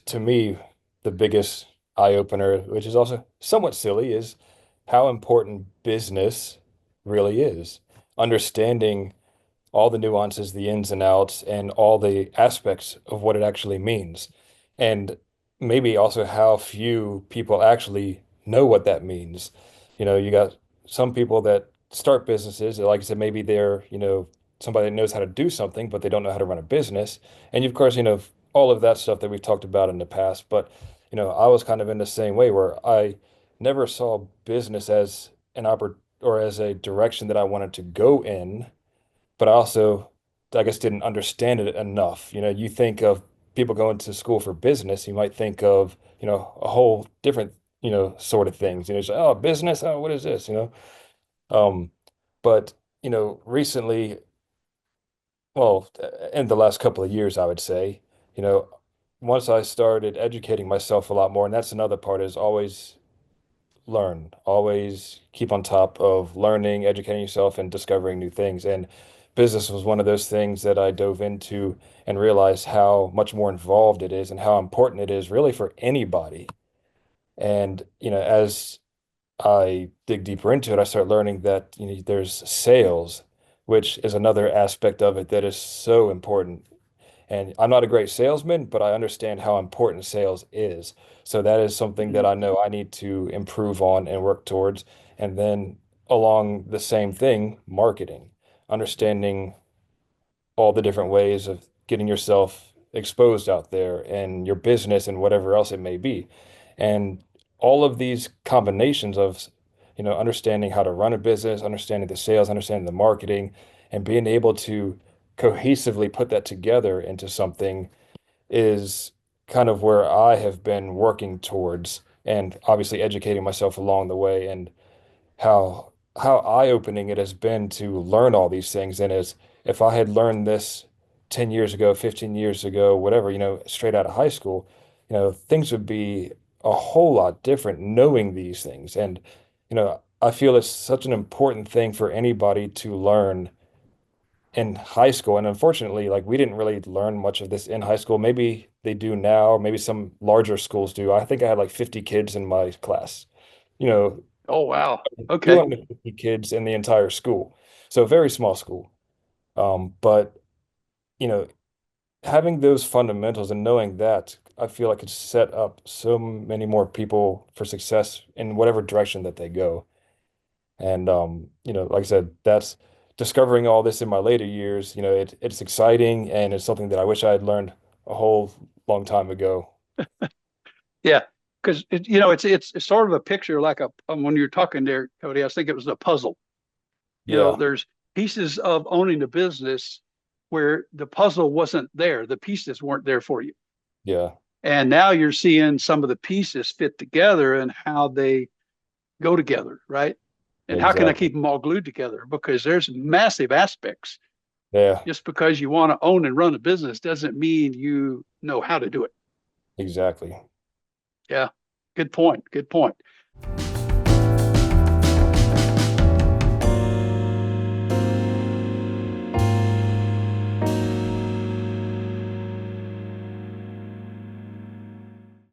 To me, the biggest eye opener, which is also somewhat silly, is how important business really is. Understanding all the nuances, the ins and outs, and all the aspects of what it actually means. And maybe also how few people actually know what that means. You got some people that start businesses, like I said, maybe they're, somebody that knows how to do something, but they don't know how to run a business. And of course, all of that stuff that we've talked about in the past. But, I was kind of in the same way where I never saw business as an or as a direction that I wanted to go in, but I also, I guess, didn't understand it enough. You think of people going to school for business, you might think of, a whole different, sort of things. It's like, oh, business, oh, what is this, Um, but, recently, well, in the last couple of years, I would say, you know, once I started educating myself a lot more, and that's another part is always learn, always keep on top of learning, educating yourself, and discovering new things. And business was one of those things that I dove into and realized how much more involved it is and how important it is really for anybody. And, as I dig deeper into it, I start learning that, there's sales, which is another aspect of it that is so important. And I'm not a great salesman, but I understand how important sales is. So that is something that Mhm. I know I need to improve on and work towards. And then along the same thing, marketing, understanding all the different ways of getting yourself exposed out there and your business and whatever else it may be. And all of these combinations of, understanding how to run a business, understanding the sales, understanding the marketing, and being able to cohesively put that together into something is kind of where I have been working towards, and obviously educating myself along the way. And how eye-opening it has been to learn all these things. And as if I had learned this 10 years ago, 15 years ago, whatever, straight out of high school, things would be a whole lot different knowing these things. And, I feel it's such an important thing for anybody to learn in high school. And unfortunately, like we didn't really learn much of this in high school. Maybe they do now, maybe some larger schools do. I think I had like 50 kids in my class. You know, Oh, wow. Okay. 250 kids in the entire school. So very small school. But you know, having those fundamentals and knowing that, I feel like it's set up so many more people for success in whatever direction that they go. And like I said, that's discovering all this in my later years. It's exciting and it's something that I wish I had learned a whole long time ago. Yeah. Because it's sort of a picture like when you're talking there, Cody, I think it was a puzzle. Yeah, There's pieces of owning a business where the puzzle wasn't there, the pieces weren't there for you. yeah, And now you're seeing some of the pieces fit together and how they go together, right? And how can I exactly. keep them all glued together? Because there's massive aspects. Yeah, Just because you want to own and run a business doesn't mean you know how to do it. exactly. Yeah. Good point. Good point.